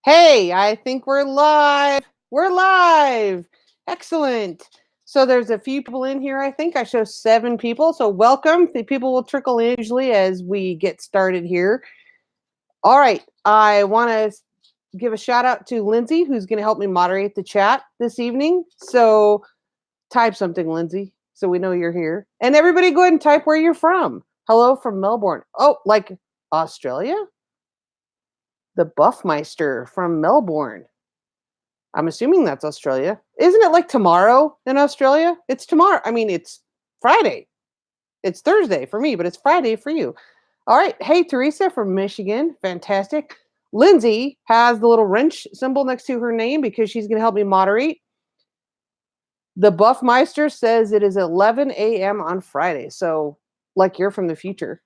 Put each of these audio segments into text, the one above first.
Hey, I think we're live. We're live. Excellent. So there's a few people in here. I think I show 7 people. So welcome. The people will trickle in usually as we get started here. All right. I want to give a shout out to Lindsay, who's going to help me moderate the chat this evening. So type something, Lindsay, so we know you're here. And everybody go ahead and type where you're from. Hello from Melbourne. Oh, like Australia? The Buffmeister from Melbourne. I'm assuming that's Australia. Isn't it like tomorrow in Australia? It's tomorrow. I mean, it's Friday. It's Thursday for me, but it's Friday for you. All right. Hey, Teresa from Michigan. Fantastic. Lindsay has the little wrench symbol next to her name because she's going to help me moderate. The Buffmeister says it is 11 a.m. on Friday. So, like you're from the future.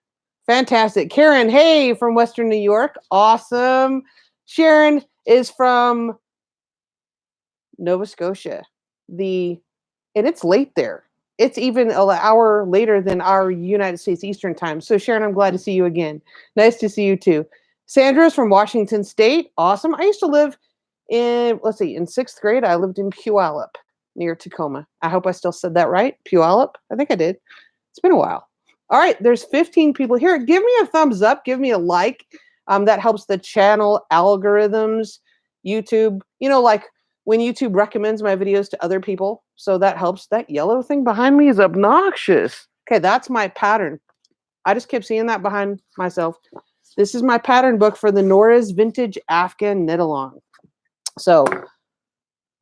Fantastic. Karen, hey, from Western New York. Awesome. Sharon is from Nova Scotia. And it's late there. It's even an hour later than our United States Eastern time. So Sharon, I'm glad to see you again. Nice to see you too. Sandra's from Washington State. Awesome. I used to live in 6th grade, I lived in Puyallup near Tacoma. I hope I still said that right. Puyallup. I think I did. It's been a while. All right. There's 15 people here. Give me a thumbs up. Give me a like. That helps the channel algorithms. YouTube, like when YouTube recommends my videos to other people. So that helps. That yellow thing behind me is obnoxious. Okay, that's my pattern. I just kept seeing that behind myself. This is my pattern book for the Nora's Vintage Afghan Knit-Along. So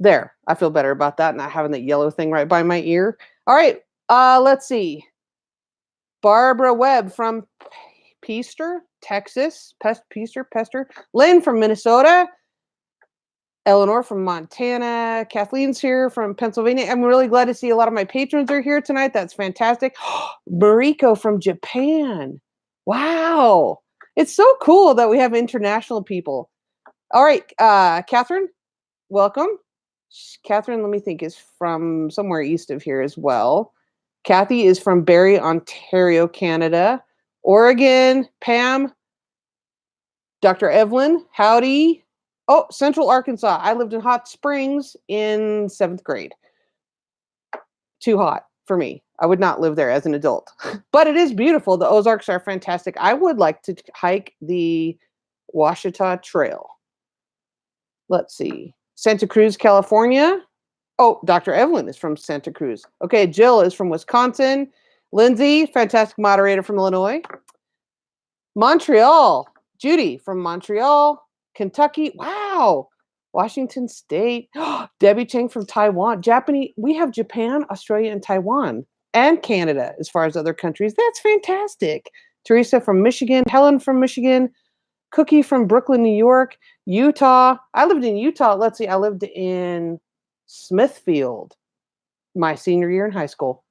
there, I feel better about that, not having that yellow thing right by my ear. All right, let's see. Barbara Webb from Pester, Texas. Pester. Lynn from Minnesota. Eleanor from Montana. Kathleen's here from Pennsylvania. I'm really glad to see a lot of my patrons are here tonight. That's fantastic. Mariko from Japan. Wow. It's so cool that we have international people. All right, Catherine, welcome. Catherine, let me think, is from somewhere east of here as well. Kathy is from Barrie, Ontario, Canada. Oregon, Pam. Dr. Evelyn, howdy. Oh, Central Arkansas. I lived in Hot Springs in 7th grade. Too hot for me. I would not live there as an adult. But it is beautiful. The Ozarks are fantastic. I would like to hike the Washita Trail. Let's see. Santa Cruz, California. Oh, Dr. Evelyn is from Santa Cruz. Okay, Jill is from Wisconsin. Lindsay, fantastic moderator from Illinois. Montreal. Judy from Montreal. Kentucky. Wow. Washington State. Debbie Chang from Taiwan. Japanese. We have Japan, Australia, and Taiwan, and Canada as far as other countries. That's fantastic. Teresa from Michigan. Helen from Michigan. Cookie from Brooklyn, New York. Utah. I lived in Utah. Let's see. I lived in Smithfield my senior year in high school.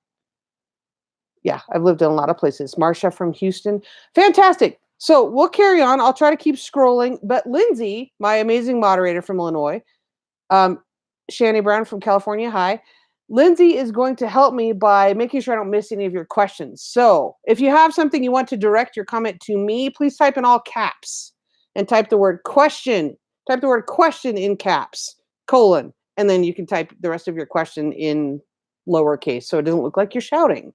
Yeah, I've lived in a lot of places. Marcia from Houston. Fantastic. So we'll carry on. I'll try to keep scrolling. But Lindsay, my amazing moderator from Illinois, Shani Brown from California, hi. Lindsay is going to help me by making sure I don't miss any of your questions. So if you have something you want to direct your comment to me, please type in all caps and type the word question. Type the word question in caps, colon, and then you can type the rest of your question in lowercase so it doesn't look like you're shouting.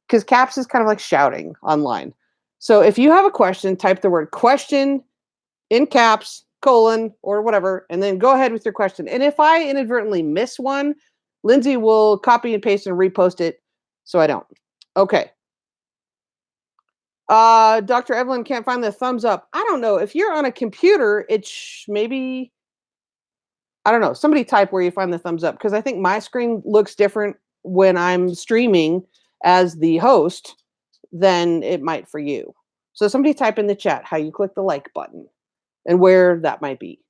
Because caps is kind of like shouting online. So if you have a question, type the word question in caps, colon, or whatever, and then go ahead with your question. And if I inadvertently miss one, Lindsay will copy and paste and repost it so I don't. Okay. Dr. Evelyn can't find the thumbs up. I don't know. If you're on a computer, maybe, I don't know. Somebody type where you find the thumbs up, because I think my screen looks different when I'm streaming as the host than it might for you. So somebody type in the chat how you click the like button and where that might be.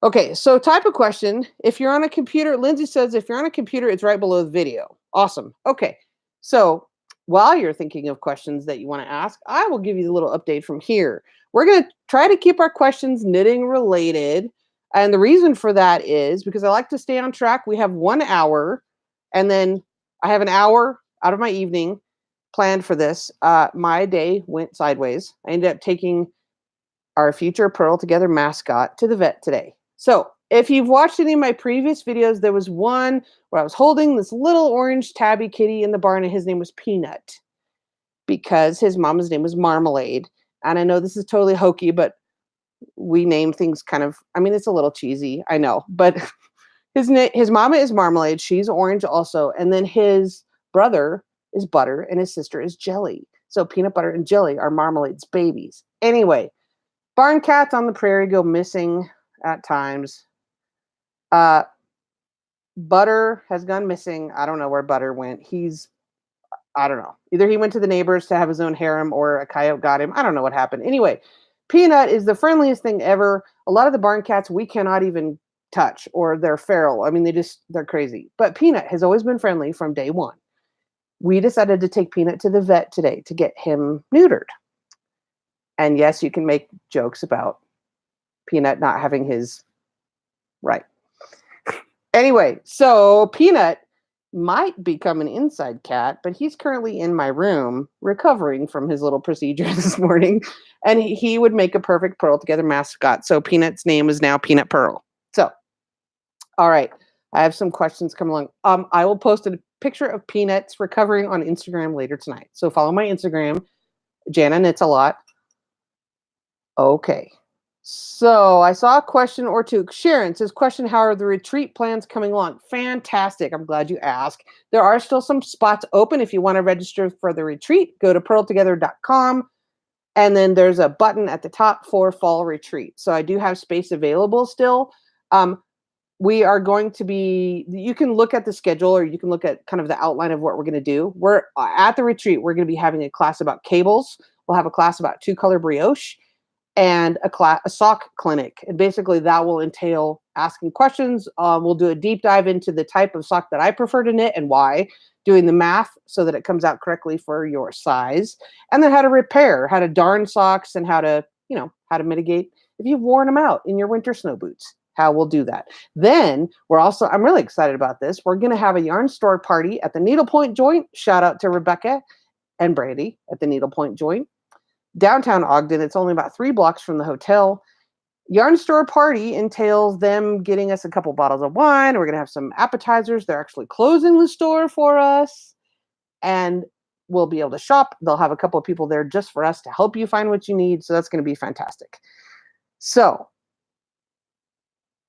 Okay, so type a question. If you're on a computer, Lindsay says if you're on a computer, it's right below the video. Awesome. Okay, so while you're thinking of questions that you want to ask, I will give you a little update from here. We're going to try to keep our questions knitting related. And the reason for that is because I like to stay on track. We have 1 hour, and then I have an hour out of my evening, planned for this. My day went sideways. I ended up taking our future Pearl Together mascot to the vet today. So if you've watched any of my previous videos, there was one where I was holding this little orange tabby kitty in the barn, and his name was Peanut because his mama's name was Marmalade. And I know this is totally hokey, but we name things kind of, I mean, it's a little cheesy, I know, but his mama is Marmalade. She's orange also. And then his brother is Butter and his sister is Jelly. So Peanut Butter and Jelly are Marmalade's babies. Anyway, barn cats on the prairie go missing at times. Butter has gone missing. I don't know where Butter went. I don't know. Either he went to the neighbors to have his own harem or a coyote got him. I don't know what happened. Anyway, Peanut is the friendliest thing ever. A lot of the barn cats we cannot even touch, or they're feral. I mean, they're crazy. But Peanut has always been friendly from day one. We decided to take Peanut to the vet today to get him neutered. And yes, you can make jokes about Peanut not having his right. Anyway, so Peanut might become an inside cat, but he's currently in my room recovering from his little procedure this morning, and he would make a perfect Pearl Together mascot. So Peanut's name is now Peanut Pearl. So, all right, I have some questions coming along. I will post a picture of Peanut's recovering on Instagram later tonight. So follow my Instagram, Jana Knits a Lot. Okay. So I saw a question or two. Sharon says, question, how are the retreat plans coming along? Fantastic. I'm glad you asked. There are still some spots open. If you want to register for the retreat, go to pearltogether.com. And then there's a button at the top for fall retreat. So I do have space available still. We are going to be, you can look at the schedule or you can look at kind of the outline of what we're going to do. We're at the retreat. We're going to be having a class about cables. We'll have a class about 2-color brioche, and a sock clinic. And basically that will entail asking questions. We'll do a deep dive into the type of sock that I prefer to knit and why, doing the math so that it comes out correctly for your size, and then how to repair, how to darn socks, and how to mitigate if you've worn them out in your winter snow boots, how we'll do that. Then I'm really excited about this. We're going to have a yarn store party at the Needlepoint Joint. Shout out to Rebecca and Brandy at the Needlepoint Joint. Downtown Ogden. It's only about 3 blocks from the hotel. Yarn store party entails them getting us a couple bottles of wine. We're going to have some appetizers. They're actually closing the store for us, and we'll be able to shop. They'll have a couple of people there just for us to help you find what you need. So that's going to be fantastic. So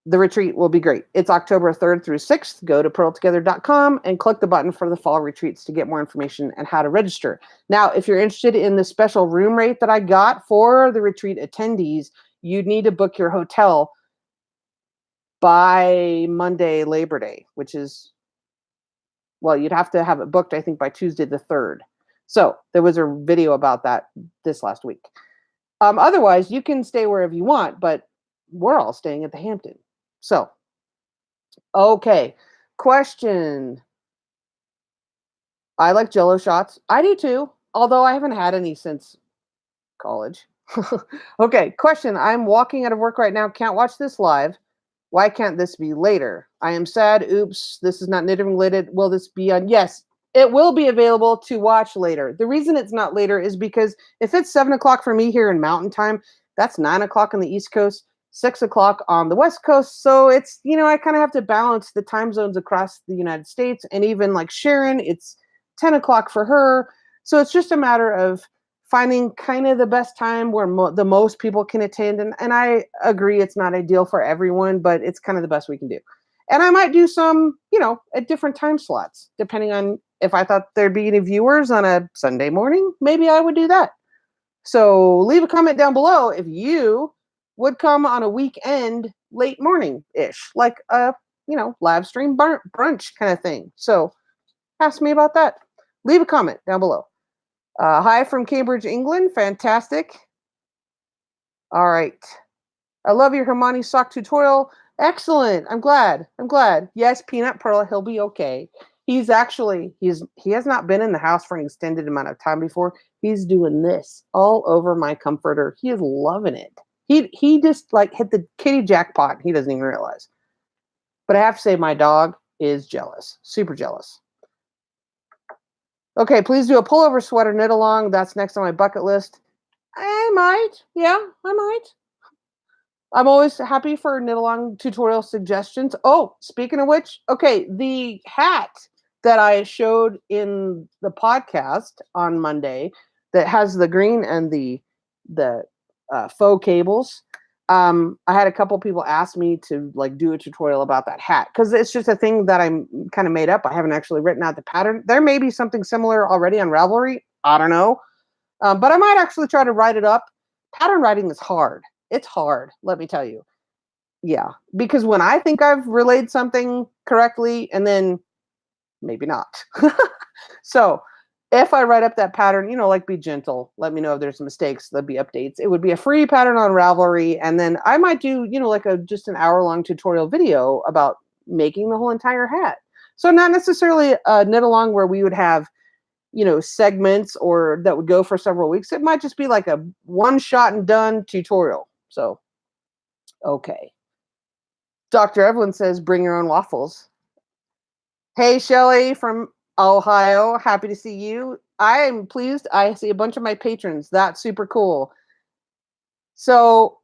the retreat will be great. It's October 3rd through 6th. Go to pearltogether.com and click the button for the fall retreats to get more information and how to register. Now, if you're interested in the special room rate that I got for the retreat attendees, you'd need to book your hotel by Monday, Labor Day, which is, well, you'd have to have it booked, I think, by Tuesday the 3rd. So there was a video about that this last week. Otherwise, you can stay wherever you want, but we're all staying at the Hampton. So, okay. Question. I like Jell-O shots. I do too, although I haven't had any since college. Okay. Question. I'm walking out of work right now. Can't watch this live. Why can't this be later? I am sad. Oops. This is not knitting related. Will this be on? Yes, it will be available to watch later. The reason it's not later is because if it's 7 o'clock for me here in Mountain Time, that's 9 o'clock on the East Coast, 6 o'clock on the West Coast. So it's, I kind of have to balance the time zones across the United States. And even like Sharon, it's 10 o'clock for her. So it's just a matter of finding kind of the best time where the most people can attend. And I agree it's not ideal for everyone, but it's kind of the best we can do. And I might do some, at different time slots, depending on if I thought there'd be any viewers on a Sunday morning, maybe I would do that. So leave a comment down below if you would come on a weekend late morning-ish, like a, live stream brunch kind of thing. So ask me about that. Leave a comment down below. Hi from Cambridge, England. Fantastic. All right. I love your Hermione sock tutorial. Excellent. I'm glad. Yes, Peanut Pearl, he'll be okay. He has not been in the house for an extended amount of time before. He's doing this all over my comforter. He is loving it. He just like hit the kitty jackpot. He doesn't even realize. But I have to say my dog is jealous. Super jealous. Okay, please do a pullover sweater knit along. That's next on my bucket list. I might. Yeah, I might. I'm always happy for knit along tutorial suggestions. Oh, speaking of which, okay, the hat that I showed in the podcast on Monday that has the green and the faux cables. I had a couple people ask me to like do a tutorial about that hat because it's just a thing that I'm kind of made up. I haven't actually written out the pattern. There may be something similar already on Ravelry. I don't know, but I might actually try to write it up. Pattern writing is hard. It's hard, let me tell you. Yeah, because when I think I've relayed something correctly, and then maybe not. So if I write up that pattern, like be gentle. Let me know if there's mistakes. There'll be updates. It would be a free pattern on Ravelry, and then I might do, like just an hour-long tutorial video about making the whole entire hat. So not necessarily a knit along where we would have, segments or that would go for several weeks. It might just be like a one shot and done tutorial. So, okay. Dr. Evelyn says, bring your own waffles. Hey, Shelly from Ohio. Happy to see you. I am pleased. I see a bunch of my patrons. That's super cool. So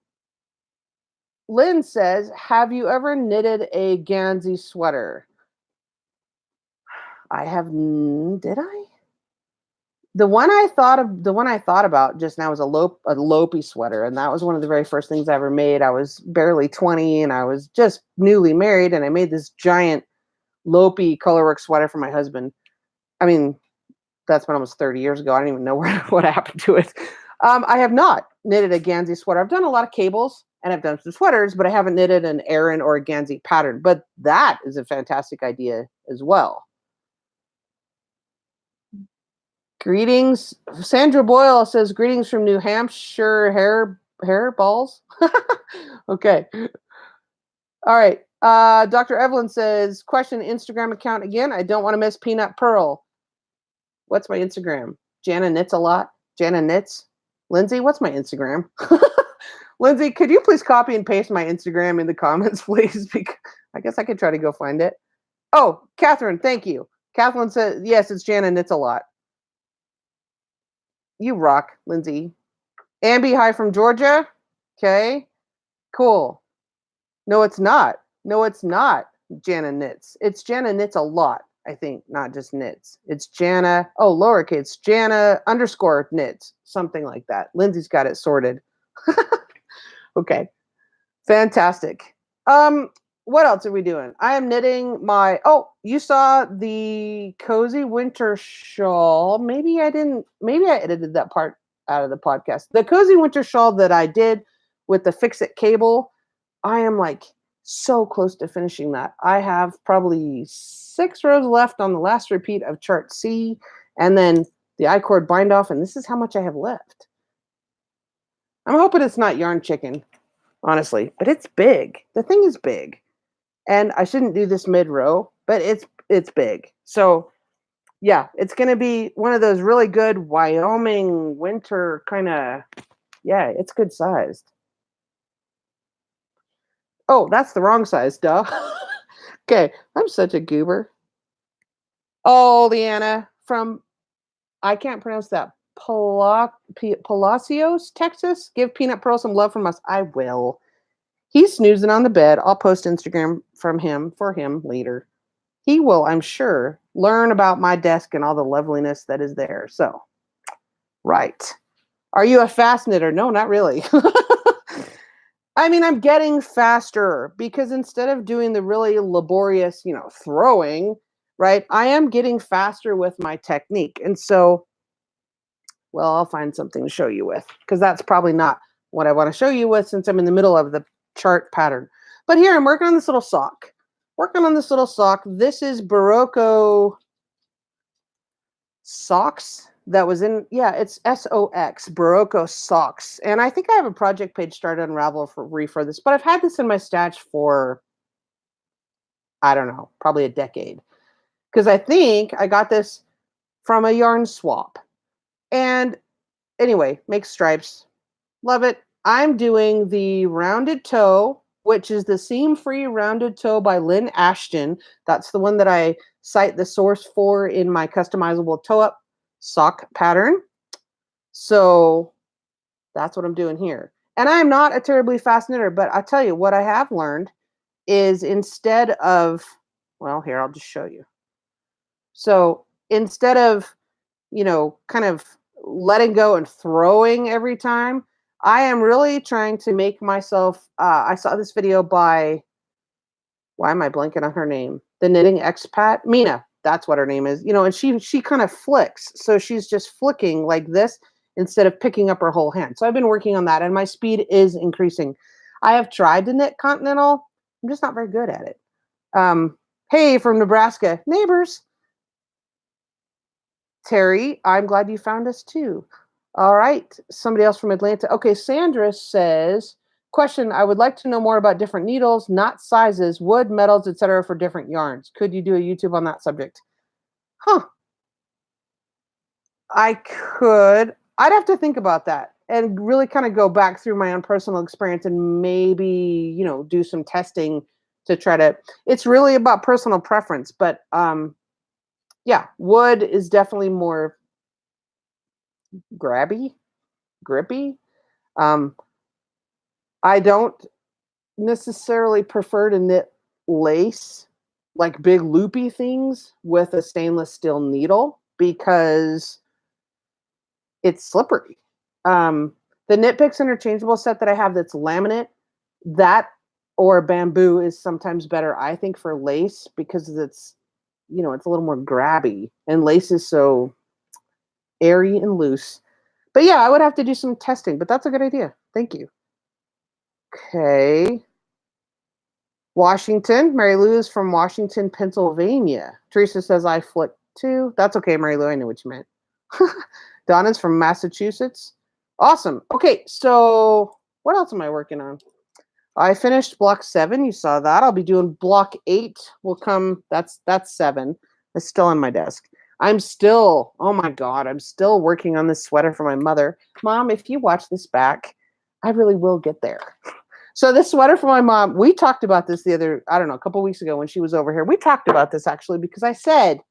Lynn says, have you ever knitted a Gansey sweater? I have. Did I? The one I thought about just now was a Lopey sweater, and that was one of the very first things I ever made. I was barely 20, and I was just newly married, and I made this giant Lopey colorwork sweater for my husband. I mean, that's been almost 30 years ago. I don't even know what happened to it. I have not knitted a Gansey sweater. I've done a lot of cables, and I've done some sweaters, but I haven't knitted an Aran or a Gansey pattern. But that is a fantastic idea as well. Greetings. Sandra Boyle says, greetings from New Hampshire hair balls. Okay. All right. Dr. Evelyn says, question Instagram account again. I don't want to miss Peanut Pearl. What's my Instagram? Jana Knits a lot. Jana Knits. Lindsay, what's my Instagram? Lindsay, could you please copy and paste my Instagram in the comments, please? Because I guess I could try to go find it. Oh, Catherine, thank you. Catherine says, yes, it's Jana Knits a lot. You rock, Lindsay. Ambi, hi from Georgia. Okay, cool. No, it's not. No, it's not Jana Knits. It's Jana Knits a lot, I think, not just knits. It's Jana, lowercase, Jana _ knits, something like that. Lindsay's got it sorted. Okay, fantastic. What else are we doing? I am knitting my, you saw the cozy winter shawl. Maybe I edited that part out of the podcast. The cozy winter shawl that I did with the fix-it cable, I am like so close to finishing that. I have probably 6 rows left on the last repeat of chart C, and then the I-cord bind off, and this is how much I have left. I'm hoping it's not yarn chicken, honestly, but it's big. The thing is big. And I shouldn't do this mid-row, but it's big. So yeah, it's going to be one of those really good Wyoming winter kind of, yeah, it's good sized. Oh, that's the wrong size, duh. Okay, I'm such a goober. Oh, Leanna from, I can't pronounce that, Palacios, Texas. Give Peanut Pearl some love from us. I will. He's snoozing on the bed. I'll post Instagram for him later. He will, I'm sure, learn about my desk and all the loveliness that is there. So, right. Are you a fast knitter? No, not really. I mean, I'm getting faster because instead of doing the really laborious, throwing, right, I am getting faster with my technique. And so, well, I'll find something to show you with because that's probably not what I want to show you with since I'm in the middle of the chart pattern. But here I'm working on this little sock. This is Barocco socks that was in, it's SOX, Barocco socks. And I think I have a project page started on Ravelry for this, but I've had this in my stash for, I don't know, probably a decade. Because I think I got this from a yarn swap. And anyway, make stripes. Love it. I'm doing the rounded toe, which is the seam-free rounded toe by Lynn Ashton. That's the one that I cite the source for in my customizable toe-up sock pattern. So that's what I'm doing here. And I'm not a terribly fast knitter, but I tell you what I have learned is instead of, well, here, I'll just show you. So instead of, kind of letting go and throwing every time, I am really trying to make myself, I saw this video by, why am I blanking on her name? The knitting expat, Mina. That's what her name is. And she kind of flicks. So she's just flicking like this instead of picking up her whole hand. So I've been working on that and my speed is increasing. I have tried to knit continental. I'm just not very good at it. Hey, from Nebraska, neighbors. Terry, I'm glad you found us too. All right, somebody else from Atlanta. Okay, Sandra says, question, I would like to know more about different needles, not sizes, wood, metals, etc. for different yarns. Could you do a YouTube on that subject? Huh. I could. I'd have to think about that and really kind of go back through my own personal experience and maybe, do some testing to try to, it's really about personal preference, but yeah, wood is definitely more grippy. I don't necessarily prefer to knit lace, like big loopy things with a stainless steel needle because it's slippery. The Knit Picks interchangeable set that I have that's laminate, that or bamboo is sometimes better, I think, for lace because it's, it's a little more grabby and lace is so airy and loose. But yeah, I would have to do some testing, but that's a good idea. Thank you. Okay. Washington. Mary Lou is from Washington, Pennsylvania. Teresa says I flick too. That's okay, Mary Lou. I knew what you meant. Donna's from Massachusetts. Awesome. Okay, so what else am I working on? I finished block 7. You saw that. I'll be doing block 8. Will come. That's 7. It's still on my desk. I'm still, oh my God, I'm still working on this sweater for my mother. Mom, if you watch this back, I really will get there. So this sweater for my mom, we talked about this a couple weeks ago when she was over here. We talked about this actually because I said,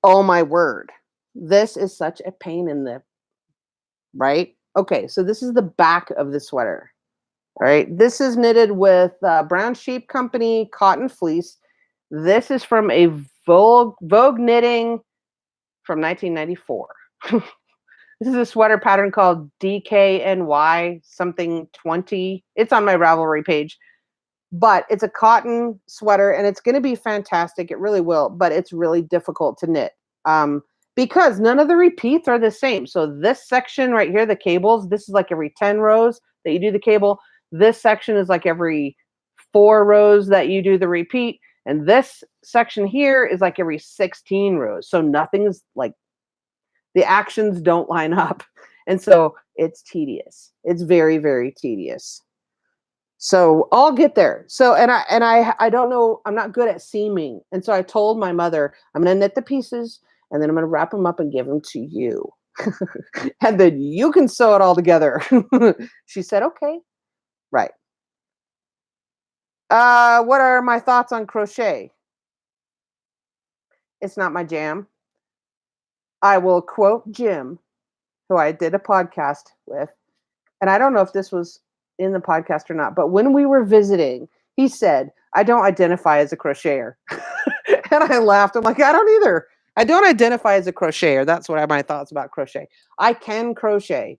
oh my word, this is such a pain in the, right? Okay, so this is the back of the sweater. All right, this is knitted with Brown Sheep Company cotton fleece. This is from a Vogue knitting from 1994. This is a sweater pattern called DKNY something 20. It's on my Ravelry page, but it's a cotton sweater and it's going to be fantastic. It really will, but it's really difficult to knit because none of the repeats are the same. So this section right here, the cables, this is like every 10 rows that you do the cable. This section is like every 4 rows that you do the repeat. And this section here is like every 16 rows. So nothing's like, the actions don't line up. And so it's tedious. It's very, very tedious. So I'll get there. So, and I don't know, I'm not good at seaming. And so I told my mother, I'm going to knit the pieces and then I'm going to wrap them up and give them to you. And then you can sew it all together. She said, okay. Right. What are my thoughts on crochet? It's not my jam. I will quote Jim, who I did a podcast with. And I don't know if this was in the podcast or not, but when we were visiting, he said, I don't identify as a crocheter. And I laughed. I'm like, I don't either. I don't identify as a crocheter. That's what are my thoughts about crochet. I can crochet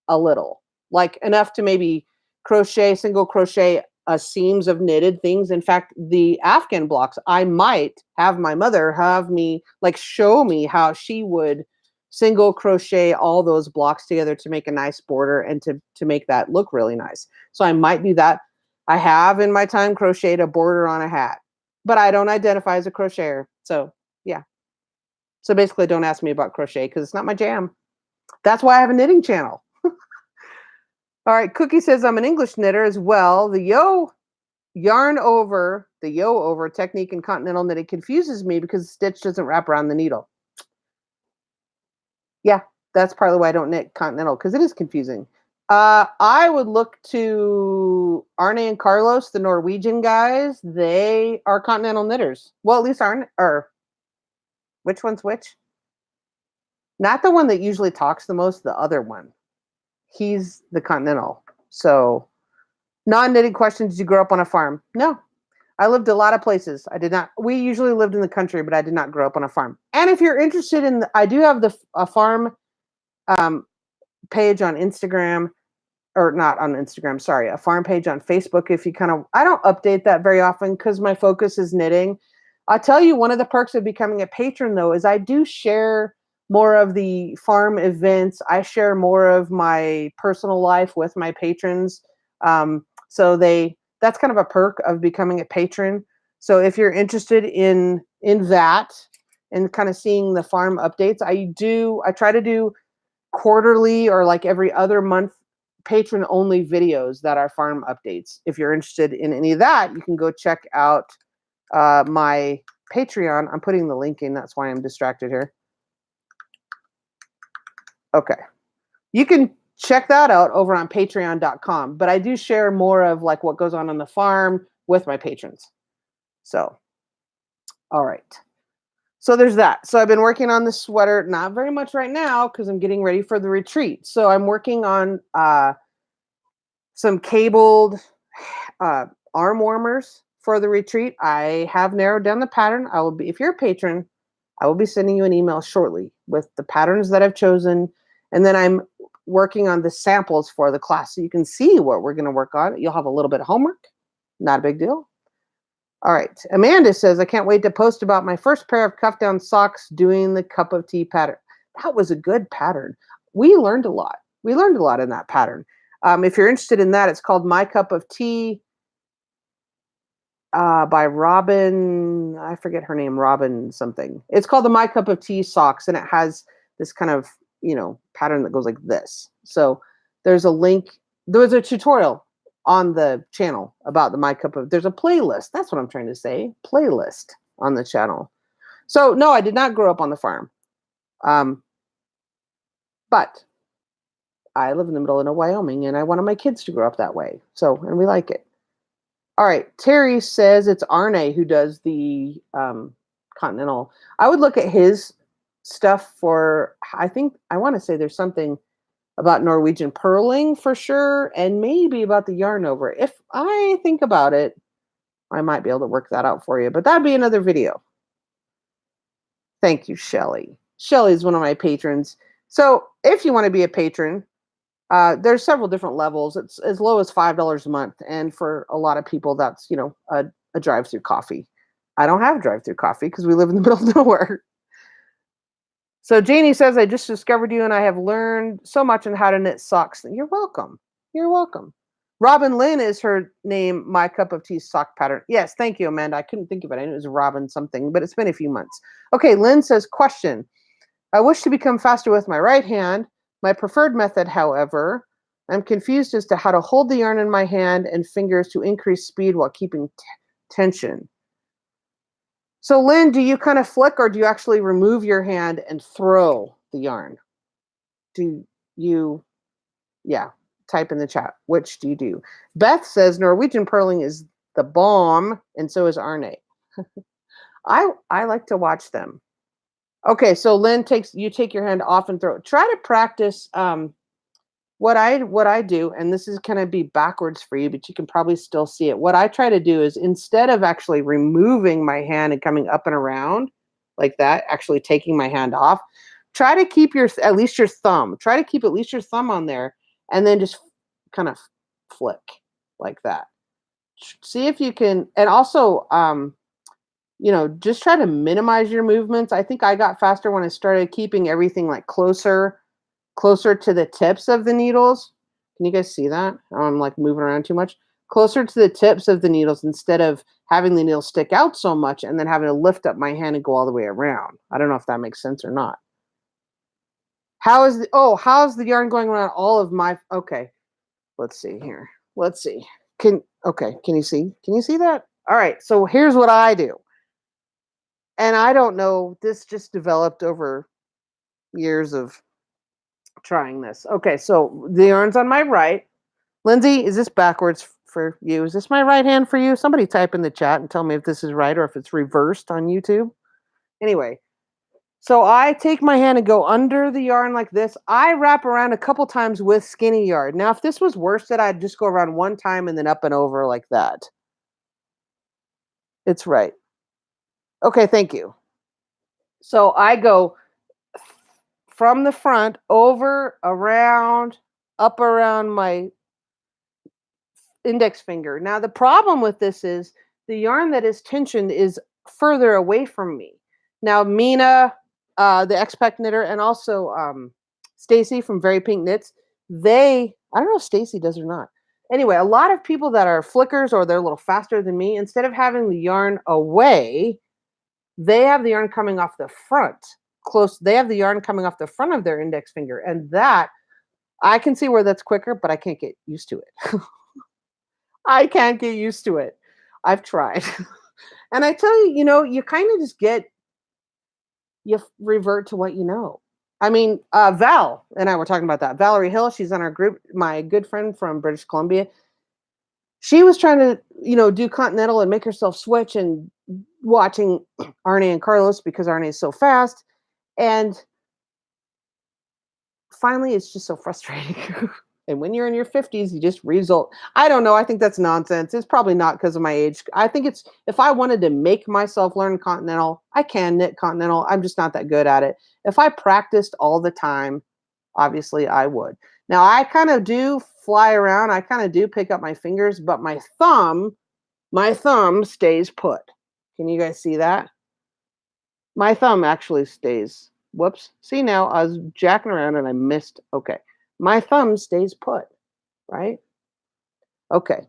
a little, like enough to maybe single crochet seams of knitted things. In fact, the Afghan blocks, I might have my mother have me like show me how she would single crochet all those blocks together to make a nice border and to make that look really nice. So I might do that. I have in my time crocheted a border on a hat, but I don't identify as a crocheter. So yeah. So basically don't ask me about crochet because it's not my jam. That's why I have a knitting channel. All right, Cookie says I'm an English knitter as well. The yarn over technique in continental knitting confuses me because the stitch doesn't wrap around the needle. Yeah, that's partly why I don't knit continental because it is confusing. I would look to Arne and Carlos, the Norwegian guys. They are continental knitters. Well, at least Which one's which? Not the one that usually talks the most, the other one. He's the continental. So, non-knitting question, did you grow up on a farm? No. I lived a lot of places. I did not. We usually lived in the country, but I did not grow up on a farm. And if you're interested in, I do have a farm page on Instagram, or not on Instagram, sorry, a farm page on Facebook. If you I don't update that very often because my focus is knitting. I'll tell you, one of the perks of becoming a patron, though, is I do share more of the farm events. I share more of my personal life with my patrons. So that's kind of a perk of becoming a patron. So if you're interested in that and kind of seeing the farm updates, I try to do quarterly or like every other month patron only videos that are farm updates. If you're interested in any of that, you can go check out my Patreon. I'm putting the link in. That's why I'm distracted here. Okay. You can check that out over on patreon.com, but I do share more of like what goes on the farm with my patrons. So, all right. So there's that. So I've been working on the sweater, not very much right now because I'm getting ready for the retreat. So I'm working on some cabled arm warmers for the retreat. I have narrowed down the pattern. If you're a patron, I will be sending you an email shortly with the patterns that I've chosen. And then I'm working on the samples for the class so you can see what we're going to work on. You'll have a little bit of homework. Not a big deal. All right. Amanda says, I can't wait to post about my first pair of cuff down socks doing the cup of tea pattern. That was a good pattern. We learned a lot. We learned a lot in that pattern. If you're interested in that, it's called My Cup of Tea by Robin. I forget her name, Robin something. It's called the My Cup of Tea socks, and it has this kind of, pattern that goes like this. So there's a link. There was a tutorial on the channel about the My Cup of, there's a playlist. That's what I'm trying to say. Playlist on the channel. So no, I did not grow up on the farm. But I live in the middle of Wyoming and I wanted my kids to grow up that way. So, and we like it. All right. Terry says it's Arne who does the continental. I would look at his stuff for, I want to say there's something about Norwegian purling for sure, and maybe about the yarn over. If I think about it, I might be able to work that out for you, but that'd be another video. Thank you, Shelly. Shelly is one of my patrons. So if you want to be a patron, there's several different levels. It's as low as $5 a month. And for a lot of people, that's, a drive-through coffee. I don't have drive-through coffee because we live in the middle of nowhere. So Janie says, I just discovered you and I have learned so much on how to knit socks. You're welcome. You're welcome. Robin Lynn is her name, My Cup of Tea sock pattern. Yes, thank you, Amanda. I couldn't think of it. I knew it was Robin something, but it's been a few months. Okay, Lynn says, question. I wish to become faster with my right hand. My preferred method, however, I'm confused as to how to hold the yarn in my hand and fingers to increase speed while keeping tension. So, Lynn, do you kind of flick or do you actually remove your hand and throw the yarn? Type in the chat. Which do you do? Beth says Norwegian purling is the bomb, and so is Arne. I like to watch them. Okay, so Lynn, you take your hand off and throw it. Try to practice what I do, and this is going to be backwards for you, but you can probably still see it. What I try to do is instead of actually removing my hand and coming up and around like that, actually taking my hand off, try to keep at least your thumb on there, and then just kind of flick like that. See if you can, and also, just try to minimize your movements. I think I got faster when I started keeping everything like closer to the tips of the needles. Can you guys see that? I'm like moving around too much. Closer to the tips of the needles instead of having the needles stick out so much and then having to lift up my hand and go all the way around. I don't know if that makes sense or not. How's the yarn going around all of my, okay. Let's see here. Let's see. Can you see? Can you see that? All right. So here's what I do. And I don't know, this just developed over years of trying this. Okay, so the yarn's on my right. Lindsay, is this backwards for you? Is this my right hand for you? Somebody type in the chat and tell me if this is right or if it's reversed on YouTube. Anyway, So I take my hand and go under the yarn like this. I wrap around a couple times with skinny yarn. Now, if this was worsted, I'd just go around one time and then up and over like that. It's right. Okay, thank you. So I go from the front over, around, up around my index finger. Now, the problem with this is the yarn that is tensioned is further away from me. Now, Mina, the X-Pac knitter, and also Stacy from Very Pink Knits, I don't know if Stacy does or not. Anyway, a lot of people that are flickers or they're a little faster than me, instead of having the yarn away, they have the yarn coming off the front. They have the yarn coming off the front of their index finger. And that, I can see where that's quicker, but I can't get used to it. I can't get used to it. I've tried. And I tell you, you kind of just you revert to what you know. I mean, Val and I were talking about that. Valerie Hill, she's on our group, my good friend from British Columbia. She was trying to, do continental and make herself switch and watching Arne and Carlos because Arne is so fast. And finally, it's just so frustrating. And when you're in your 50s, you just result. I don't know. I think that's nonsense. It's probably not because of my age. I think it's, if I wanted to make myself learn continental, I can knit continental. I'm just not that good at it. If I practiced all the time, obviously I would. Now, I kind of do fly around. I kind of do pick up my fingers, but my thumb stays put. Can you guys see that? My thumb actually stays. Whoops. See, now I was jacking around and I missed. Okay. My thumb stays put, right? Okay.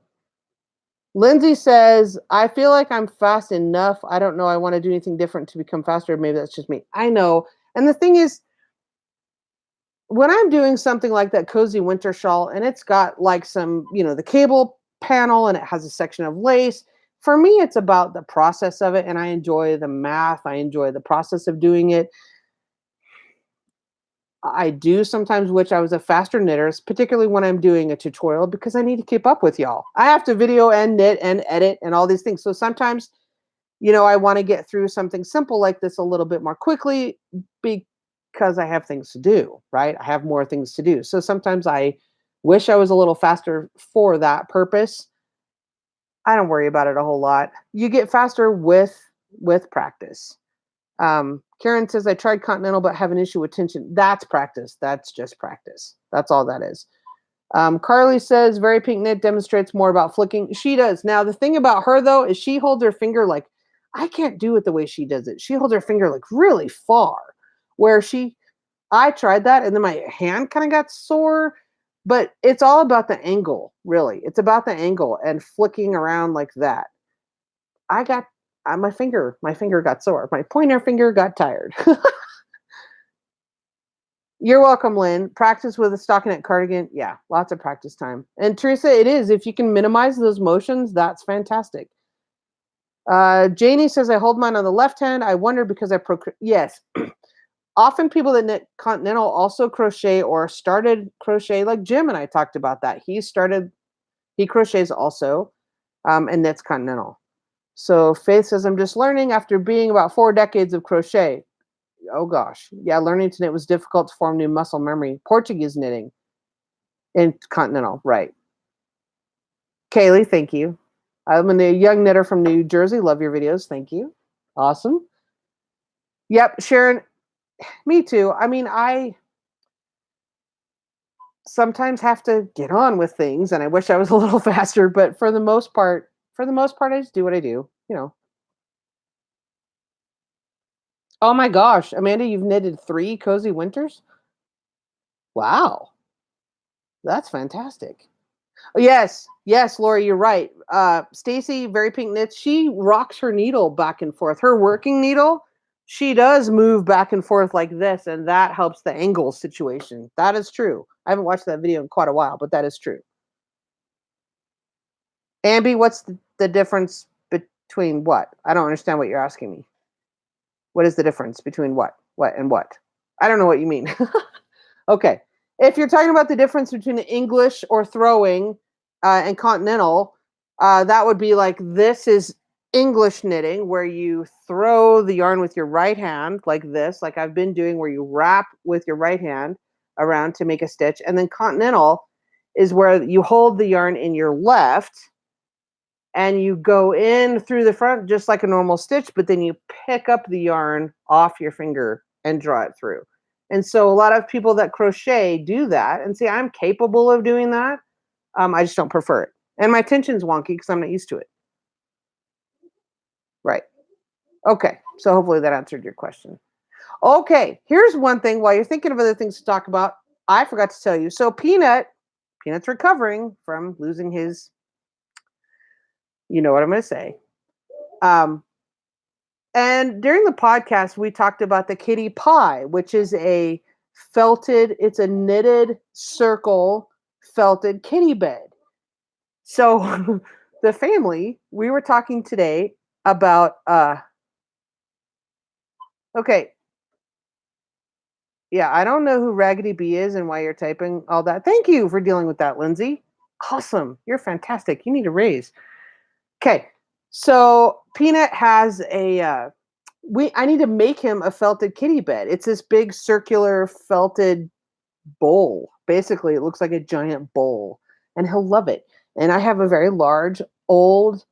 Lindsay says, I feel like I'm fast enough. I don't know. I want to do anything different to become faster. Maybe that's just me. I know. And the thing is, when I'm doing something like that cozy winter shawl, and it's got like some, the cable panel and it has a section of lace, for me, it's about the process of it. And I enjoy the math. I enjoy the process of doing it. I do sometimes wish I was a faster knitter, particularly when I'm doing a tutorial, because I need to keep up with y'all. I have to video and knit and edit and all these things. So sometimes, I want to get through something simple like this a little bit more quickly because I have things to do, right? I have more things to do. So sometimes I wish I was a little faster for that purpose. I don't worry about it a whole lot. You get faster with practice. Karen says, I tried continental, but have an issue with tension. That's practice. That's just practice. That's all that is. Carly says, Very Pink Knit demonstrates more about flicking. She does. Now, the thing about her, though, is she holds her finger like, I can't do it the way she does it. She holds her finger like really far, where I tried that, and then my hand kind of got sore, but it's all about the angle, really. It's about the angle and flicking around like that. My finger got sore. My pointer finger got tired. You're welcome, Lynn. Practice with a stockinette cardigan. Yeah, lots of practice time. And Teresa, it is. If you can minimize those motions, that's fantastic. Janie says, I hold mine on the left hand. I wonder because yes. Often people that knit continental also crochet or started crochet, like Jim and I talked about that. He crochets also and knits continental. So Faith says, I'm just learning after being about 4 decades of crochet. Oh gosh. Yeah, learning to knit was difficult to form new muscle memory. Portuguese knitting in continental, right. Kaylee, thank you. I'm a young knitter from New Jersey. Love your videos. Thank you. Awesome. Yep, Sharon, me too. I mean, I sometimes have to get on with things and I wish I was a little faster, but for the most part, I just do what I do, Oh my gosh, Amanda, you've knitted 3 cozy winters? Wow. That's fantastic. Yes, Lori, you're right. Stacy, Very Pink Knits, she rocks her needle back and forth. Her working needle, she does move back and forth like this, and that helps the angle situation. That is true. I haven't watched that video in quite a while, but that is true. Ambi, what's the difference between what? I don't understand what you're asking me. What is the difference between what and what? I don't know what you mean. Okay. If you're talking about the difference between English or throwing and continental, that would be like, this is English knitting, where you throw the yarn with your right hand like this, like I've been doing, where you wrap with your right hand around to make a stitch. And then continental is where you hold the yarn in your left and you go in through the front just like a normal stitch, but then you pick up the yarn off your finger and draw it through. And so a lot of people that crochet do that. And see, I'm capable of doing that. I just don't prefer it. And my tension's wonky because I'm not used to it. Right. Okay. So hopefully that answered your question. Okay. Here's one thing while you're thinking of other things to talk about. I forgot to tell you. So Peanut's recovering from losing his, you know what I'm going to say. And during the podcast, we talked about the kitty pie, which is it's a knitted circle felted kitty bed. So the family, we were talking today about, okay. Yeah, I don't know who Raggedy Bee is and why you're typing all that. Thank you for dealing with that, Lindsay. Awesome. You're fantastic. You need a raise. Okay. So Peanut has I need to make him a felted kitty bed. It's this big circular felted bowl. Basically, it looks like a giant bowl, and he'll love it. And I have a very large old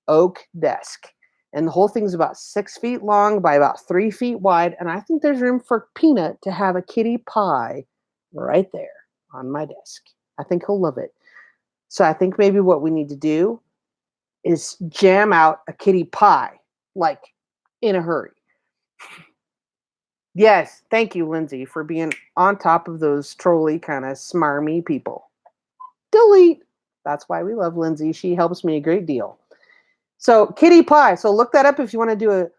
oak desk, and the whole thing's about 6 feet long by about 3 feet wide. And I think there's room for Peanut to have a kitty pie right there on my desk. I think he'll love it. So I think maybe what we need to do is jam out a kitty pie, like in a hurry. Yes, thank you, Lindsay, for being on top of those trolly kind of smarmy people. Delete. That's why we love Lindsay. She helps me a great deal. So kitty pie. So look that up if you want to do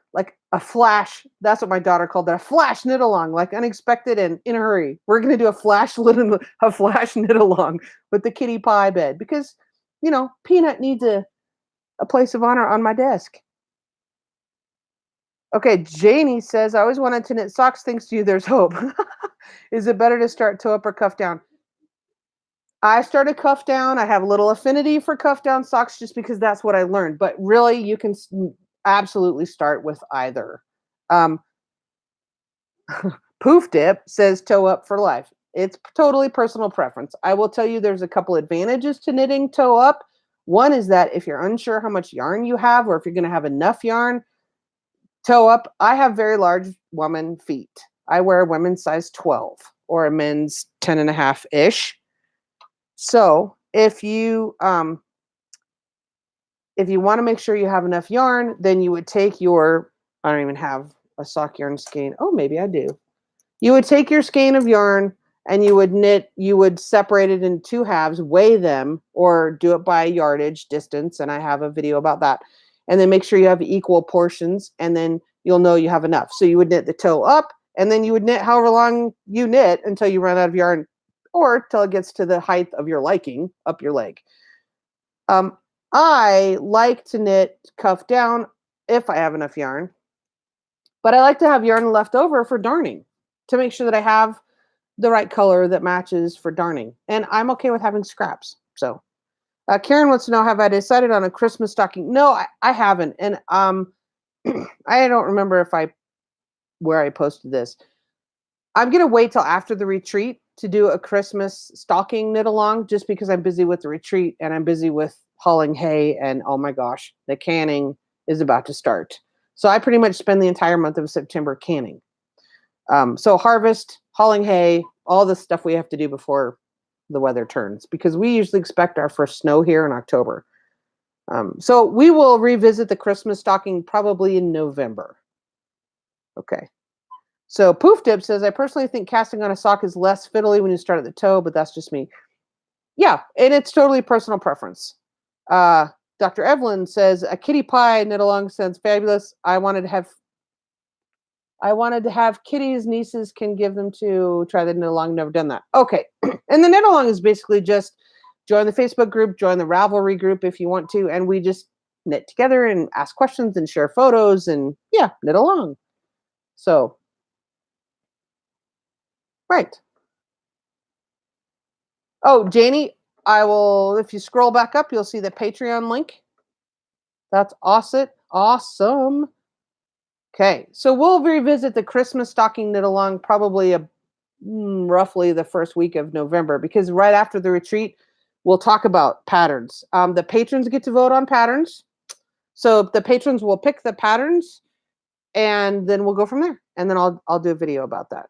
a flash. That's what my daughter called it, a flash knit along, like unexpected and in a hurry. We're going to do a flash knit along with the kitty pie bed because, Peanut needs a place of honor on my desk. Okay, Janie says, I always wanted to knit socks. Thanks to you, there's hope. Is it better to start toe up or cuff down? I started cuff down. I have a little affinity for cuff down socks just because that's what I learned. But really, you can absolutely start with either. Poof Dip says toe up for life. It's totally personal preference. I will tell you there's a couple advantages to knitting toe up. One is that if you're unsure how much yarn you have or if you're going to have enough yarn, toe up. I have very large woman feet. I wear a women's size 12 or a men's 10 and a half-ish. So if you want to make sure you have enough yarn, then you would take I don't even have a sock yarn skein. Oh, maybe I do. You would take your skein of yarn and you would separate it in two halves, weigh them, or do it by yardage distance. And I have a video about that. And then make sure you have equal portions, and then you'll know you have enough. So you would knit the toe up, and then you would knit however long you knit until you run out of yarn, or till it gets to the height of your liking up your leg. I like to knit cuff down if I have enough yarn, but I like to have yarn left over for darning to make sure that I have the right color that matches for darning. And I'm okay with having scraps. So Karen wants to know, have I decided on a Christmas stocking? No, I haven't. And I don't remember where I posted this. I'm going to wait till after the retreat to do a Christmas stocking knit along, just because I'm busy with the retreat and I'm busy with hauling hay. And oh my gosh, the canning is about to start. So I pretty much spend the entire month of September canning. So harvest, hauling hay, all the stuff we have to do before the weather turns, because we usually expect our first snow here in October. So we will revisit the Christmas stocking probably in November. Okay. So Poof Dip says, I personally think casting on a sock is less fiddly when you start at the toe, but that's just me. Yeah, and it's totally personal preference. Dr. Evelyn says, a kitty pie knit along sounds fabulous. I wanted to have kitties, nieces can give them to try the knit along. Never done that. Okay. And the knit along is basically just join the Facebook group, join the Ravelry group if you want to, and we just knit together and ask questions and share photos and knit along. So, right. Oh, Janie, if you scroll back up, you'll see the Patreon link. That's awesome. Awesome. Okay, so we'll revisit the Christmas stocking knit along probably roughly the first week of November, because right after the retreat, we'll talk about patterns. The patrons get to vote on patterns. So the patrons will pick the patterns, and then we'll go from there. And then I'll do a video about that.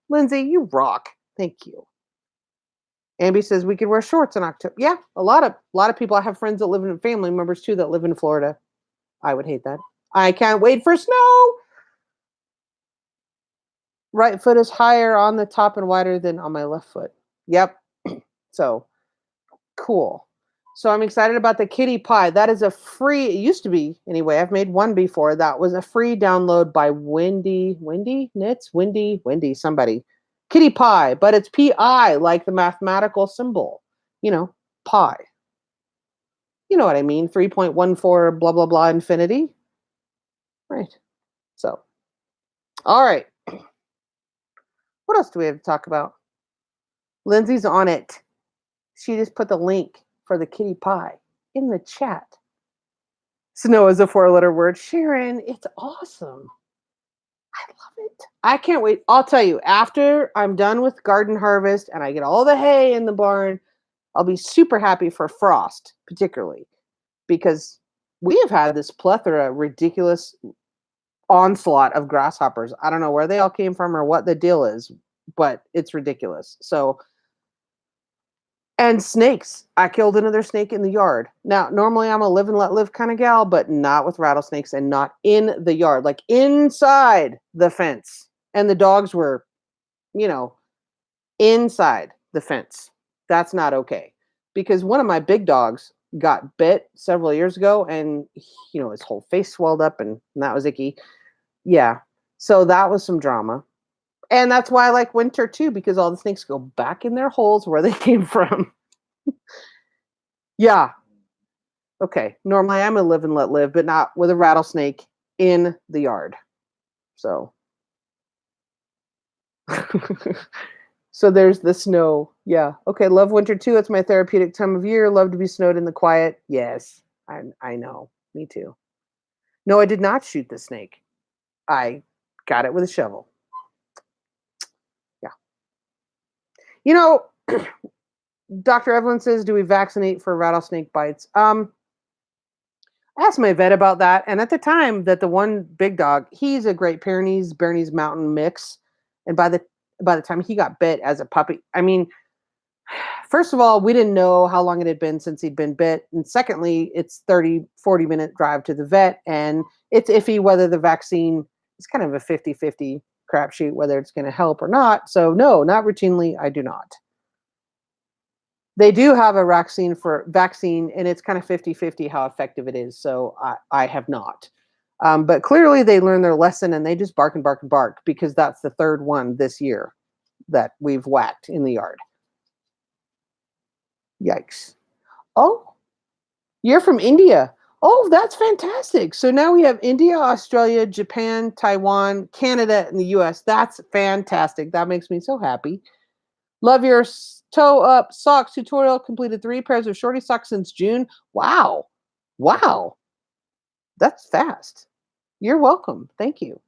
Lindsay, you rock. Thank you. Amby says we could wear shorts in October. Yeah, a lot of people. I have friends that live in family members too that live in Florida. I would hate that. I can't wait for snow. Right foot is higher on the top and wider than on my left foot. Yep. So cool. So I'm excited about the kitty pie. That is a free, it used to be anyway. I've made one before. That was a free download by Wendy Knits, somebody. Kitty pie, but it's PI, like the mathematical symbol, pi. You know what I mean? 3.14 blah, blah, blah, infinity. Right. So, all right. What else do we have to talk about? Lindsay's on it. She just put the link for the kitty pie in the chat. Snow is a 4-letter word. Sharon, it's awesome. I love it. I can't wait. I'll tell you, after I'm done with garden harvest and I get all the hay in the barn, I'll be super happy for frost, particularly, because we have had this plethora, ridiculous onslaught of grasshoppers. I don't know where they all came from or what the deal is, but it's ridiculous. So, and snakes. I killed another snake in the yard. Now, normally I'm a live and let live kind of gal, but not with rattlesnakes, and not in the yard, like inside the fence. And the dogs were, inside the fence. That's not okay, because one of my big dogs got bit several years ago, and his whole face swelled up, and that was icky. Yeah. So that was some drama. And that's why I like winter too, because all the snakes go back in their holes where they came from. Yeah. Okay. Normally I'm a live and let live, but not with a rattlesnake in the yard. So. So there's the snow. Yeah. Okay. Love winter too. It's my therapeutic time of year. Love to be snowed in the quiet. Yes. I know. Me too. No, I did not shoot the snake. I got it with a shovel. Yeah. Dr. Evelyn says, do we vaccinate for rattlesnake bites? I asked my vet about that. And at the time that the one big dog, he's a Great Pyrenees Mountain mix. And by the time he got bit as a puppy, I mean, first of all, we didn't know how long it had been since he'd been bit. And secondly, it's 40-minute drive to the vet. And it's iffy whether the vaccine is kind of a 50-50 crapshoot, whether it's going to help or not. So no, not routinely. I do not. They do have a vaccine, and it's kind of 50-50 how effective it is. So I have not. But clearly they learned their lesson, and they just bark and bark and bark, because that's the third one this year that we've whacked in the yard. Yikes. Oh, you're from India. Oh, that's fantastic. So now we have India, Australia, Japan, Taiwan, Canada, and the US. That's fantastic. That makes me so happy. Love your toe up socks tutorial. Completed 3 pairs of shorty socks since June. Wow. That's fast. You're welcome. Thank you.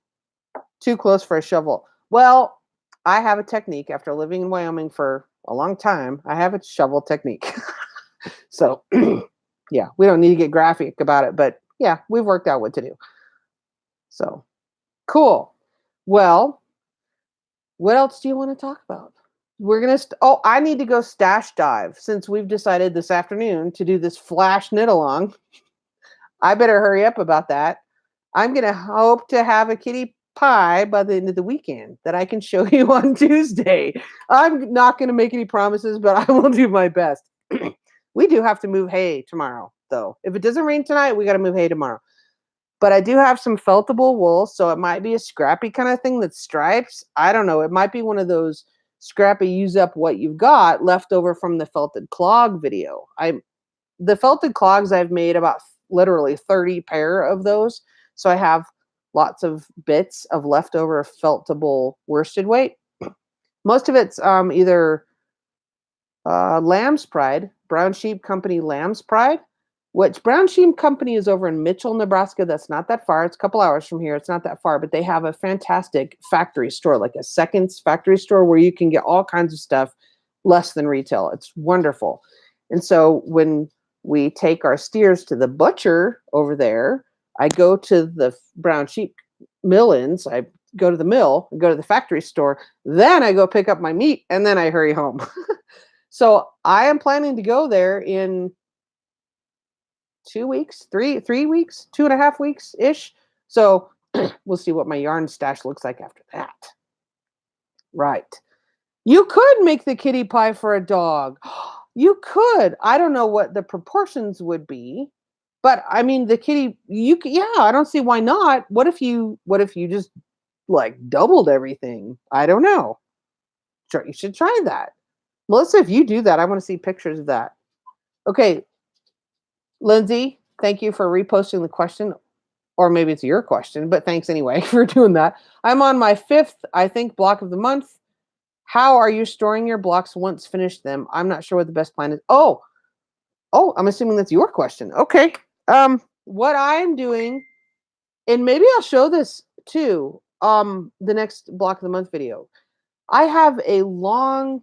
Too close for a shovel. Well, I have a technique. After living in Wyoming for a long time, I have a shovel technique. So, yeah, we don't need to get graphic about it, but yeah, we've worked out what to do. So, cool. Well, what else do you want to talk about? We're going to, I need to go stash dive, since we've decided this afternoon to do this flash knit along. I better hurry up about that. I'm going to hope to have a kitty pie by the end of the weekend that I can show you on Tuesday. I'm not going to make any promises, but I will do my best. We do have to move hay tomorrow, though. If it doesn't rain tonight, we got to move hay tomorrow. But I do have some feltable wool, so it might be a scrappy kind of thing that's stripes. I don't know. It might be one of those scrappy use up what you've got left over from the felted clog video. The felted clogs, I've made about literally 30 pair of those. So I have lots of bits of leftover feltable worsted weight. Most of it's either Lamb's Pride, Brown Sheep Company Lamb's Pride, which Brown Sheep Company is over in Mitchell, Nebraska. That's not that far. It's a couple hours from here. It's not that far, but they have a fantastic factory store, like a seconds factory store where you can get all kinds of stuff less than retail. It's wonderful. And so when we take our steers to the butcher over there, I go to the Brown Sheep mill-ins. I go to the mill and go to the factory store. Then I go pick up my meat and then I hurry home. So I am planning to go there in 2 weeks, three weeks, 2.5 weeks ish. So we'll see what my yarn stash looks like after that. Right. You could make the kitty pie for a dog. You could. I don't know what the proportions would be, but I mean the kitty. You could, yeah. I don't see why not. What if you just like doubled everything? I don't know. Sure, you should try that, Melissa. If you do that, I want to see pictures of that. Okay, Lindsay, thank you for reposting the question, or maybe it's your question, but thanks anyway for doing that. I'm on my 5th, I think, block of the month. How are you storing your blocks once finished them? I'm not sure what the best plan is. Oh, I'm assuming that's your question. Okay. What I'm doing, and maybe I'll show this too, the next block of the month video. I have a long,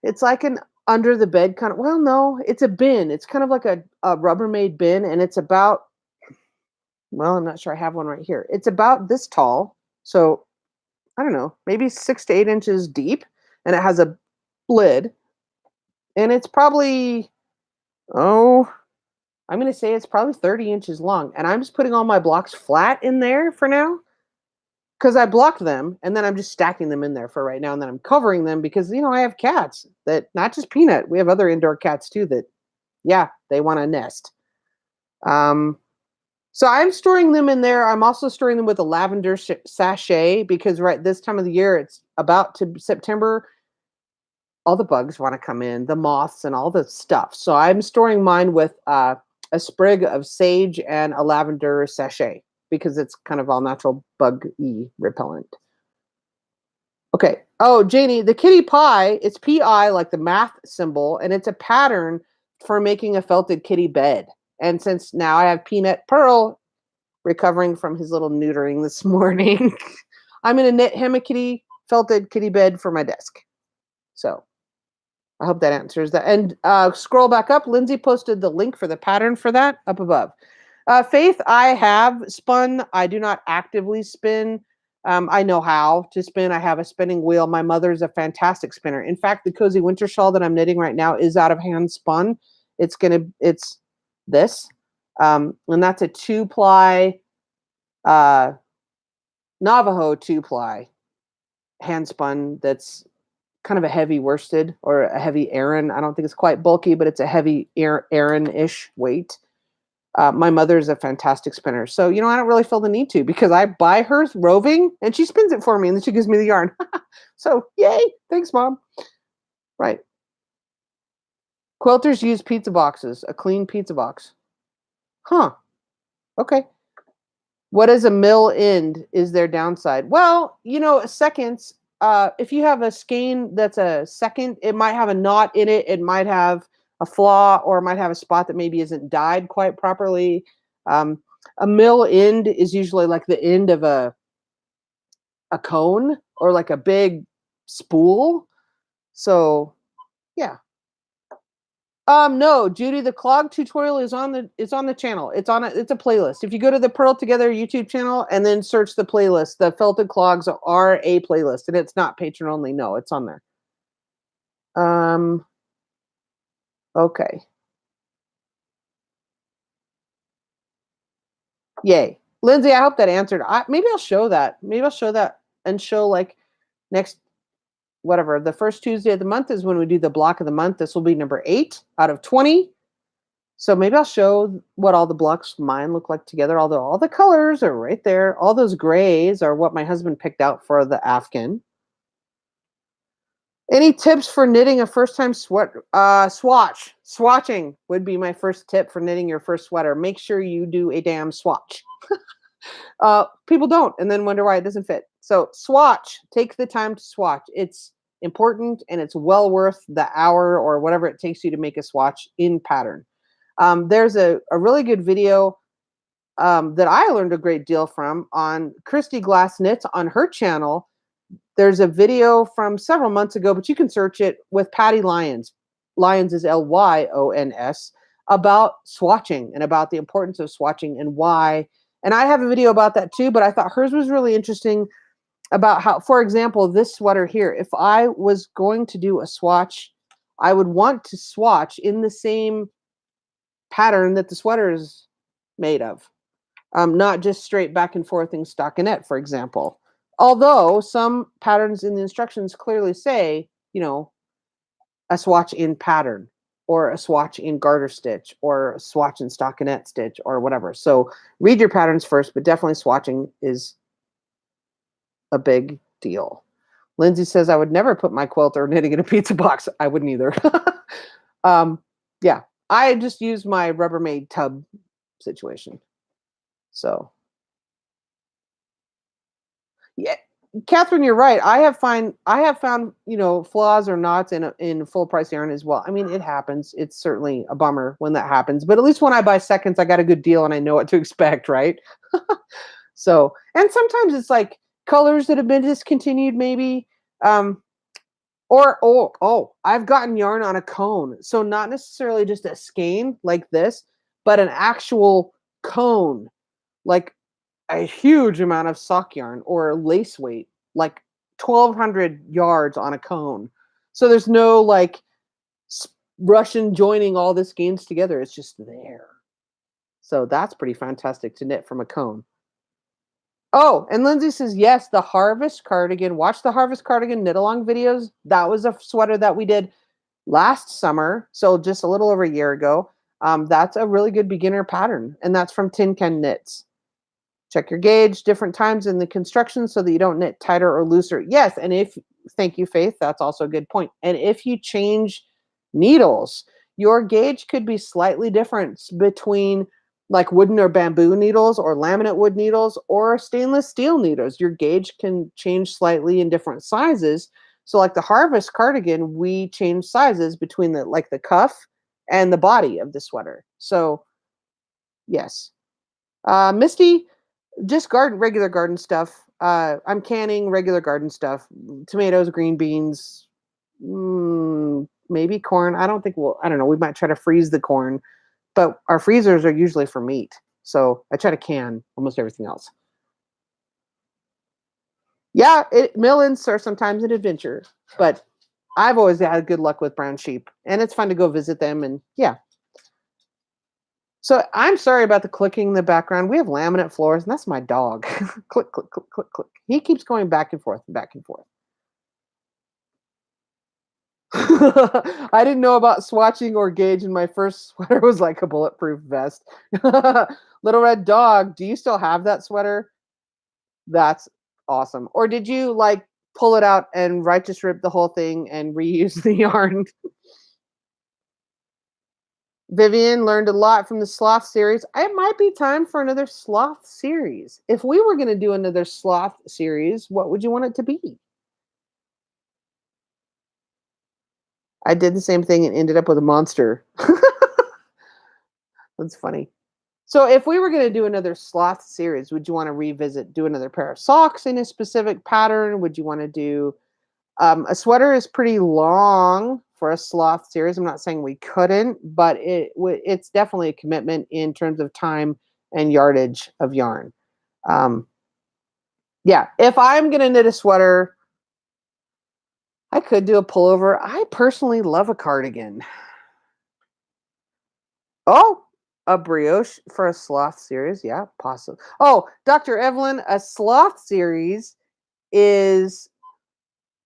it's like an under the bed kind of, well, no, it's a bin. It's kind of like a Rubbermaid bin, and it's about, well, I'm not sure I have one right here. It's about this tall. So I don't know, maybe 6 to 8 inches deep, and it has a lid, and it's probably, I'm going to say it's probably 30 inches long, and I'm just putting all my blocks flat in there for now because I blocked them, and then I'm just stacking them in there for right now, and then I'm covering them because, I have cats that, not just Peanut, we have other indoor cats too that, yeah, they want to nest. So I'm storing them in there. I'm also storing them with a lavender sachet because right this time of the year, it's about to September. All the bugs want to come in, the moths and all the stuff. So I'm storing mine with a sprig of sage and a lavender sachet because it's kind of all natural bug-y repellent. Okay. Oh, Janie, the kitty pie, it's P-I, like the math symbol, and it's a pattern for making a felted kitty bed. And since now I have Peanut Pearl recovering from his little neutering this morning, I'm going to knit him a felted kitty bed for my desk. So I hope that answers that. And scroll back up. Lindsay posted the link for the pattern for that up above. Faith, I have spun. I do not actively spin. I know how to spin. I have a spinning wheel. My mother's a fantastic spinner. In fact, the cozy winter shawl that I'm knitting right now is out of Handspun. It's this, and that's a 2-ply Navajo 2-ply Handspun. That's kind of a heavy worsted or a heavy Aran. I don't think it's quite bulky, but it's a heavy Aran-ish weight. My mother is a fantastic spinner. So, I don't really feel the need to because I buy her roving and she spins it for me and then she gives me the yarn. So, yay. Thanks, Mom. Right. Quilters use pizza boxes, a clean pizza box. Huh. Okay. What is a mill end? Is their downside? Well, seconds. If you have a skein that's a second, it might have a knot in it. It might have a flaw, or it might have a spot that maybe isn't dyed quite properly. A mill end is usually like the end of a cone or like a big spool. So, yeah. No, Judy, the clog tutorial is on the channel. It's a playlist. If you go to the Purl Together YouTube channel and then search the playlist, the felted clogs are a playlist, and it's not patron only. No, it's on there. Okay. Yay. Lindsay, I hope that answered. Maybe I'll show that. Maybe I'll show that and show like next, whatever, the first Tuesday of the month is when we do the block of the month. This will be number 8 out of 20. So maybe I'll show what all the blocks mine look like together, although all the colors are right there. All those grays are what my husband picked out for the Afghan. Any tips for knitting a first-time swatch? Swatching would be my first tip for knitting your first sweater. Make sure you do a damn swatch. People don't, and then wonder why it doesn't fit. So swatch. Take the time to swatch. It's important, and it's well worth the hour or whatever it takes you to make a swatch in pattern. There's a really good video that I learned a great deal from on Christy Glass Knits on her channel. There's a video from several months ago, but you can search it, with Patty Lyons. Lyons is Lyons, about swatching and about the importance of swatching and why. And I have a video about that too, but I thought hers was really interesting about how, for example, this sweater here, if I was going to do a swatch, I would want to swatch in the same pattern that the sweater is made of. Not just straight back and forth in stockinette, for example. Although some patterns in the instructions clearly say, a swatch in pattern, or a swatch in garter stitch, or a swatch in stockinette stitch, or whatever. So read your patterns first, but definitely swatching is a big deal. Lindsay says, I would never put my quilt or knitting in a pizza box. I wouldn't either. Yeah, I just use my Rubbermaid tub situation. So, yeah, Catherine, you're right. I have found, flaws or knots in full price yarn as well. I mean, it happens. It's certainly a bummer when that happens, but at least when I buy seconds, I got a good deal and I know what to expect, right? So, and sometimes it's like colors that have been discontinued, maybe. Or I've gotten yarn on a cone. So not necessarily just a skein like this, but an actual cone, like a huge amount of sock yarn or lace weight, like 1,200 yards on a cone. So there's no like Russian joining all the skeins together. It's just there. So that's pretty fantastic to knit from a cone. Oh, and Lindsay says, yes, the Harvest cardigan. Watch the Harvest cardigan knit along videos. That was a sweater that we did last summer, so just a little over a year ago. That's a really good beginner pattern, and that's from Tin Can Knits. Check your gauge different times in the construction so that you don't knit tighter or looser. Yes, and thank you, Faith, that's also a good point. And if you change needles, your gauge could be slightly different between like wooden or bamboo needles or laminate wood needles or stainless steel needles. Your gauge can change slightly in different sizes. So like the Harvest cardigan, we change sizes between the cuff and the body of the sweater. So yes. Misty, just regular garden stuff. I'm canning regular garden stuff. Tomatoes, green beans, maybe corn. I don't know. We might try to freeze the corn. But our freezers are usually for meat. So I try to can almost everything else. Yeah, melons are sometimes an adventure, but I've always had good luck with brown sheep, and it's fun to go visit them. And yeah. So I'm sorry about the clicking in the background. We have laminate floors, and that's my dog. Click, click, click, click, click. He keeps going back and forth and back and forth. I didn't know about swatching or gauge, and my first sweater was like a bulletproof vest. Little Red Dog, do you still have that sweater? That's awesome. Or did you like pull it out and just rip the whole thing and reuse the yarn? Vivian learned a lot from the Sloth series. It might be time for another Sloth series. If we were going to do another Sloth series, what would you want it to be? I did the same thing and ended up with a monster. That's funny. So if we were going to do another Sloth series, would you want to do another pair of socks in a specific pattern? Would you want to do a sweater is pretty long for a Sloth series. I'm not saying we couldn't, but it's definitely a commitment in terms of time and yardage of yarn. Yeah, if I'm going to knit a sweater, I could do a pullover. I personally love a cardigan. Oh, a brioche for a Sloth series. Yeah, possible. Oh, Dr. Evelyn, a Sloth series is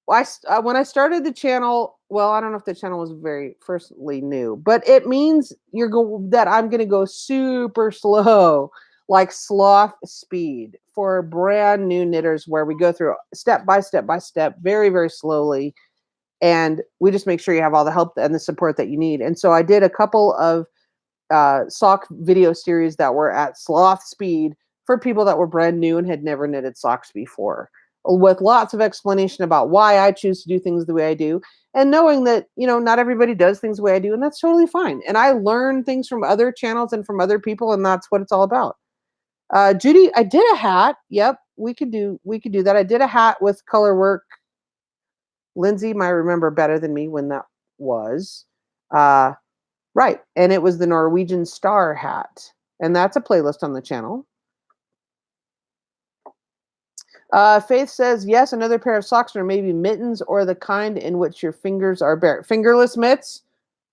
when I started the channel. Well, I don't know if the channel was very firstly new, but it means that I'm going to go super slow, like Sloth speed for brand new knitters, where we go through step by step by step, very, very slowly. And we just make sure you have all the help and the support that you need. And so I did a couple of sock video series that were at Sloth speed for people that were brand new and had never knitted socks before. with lots of explanation about why I choose to do things the way I do, and knowing that, not everybody does things the way I do, and that's totally fine. And I learn things from other channels and from other people, and that's what it's all about. Judy, I did a hat. Yep, we could do that. I did a hat with color work. Lindsay might remember better than me when that was. Right, and it was the Norwegian star hat, and that's a playlist on the channel. Faith says, yes, another pair of socks or maybe mittens or the kind in which your fingers are bare. Fingerless mitts.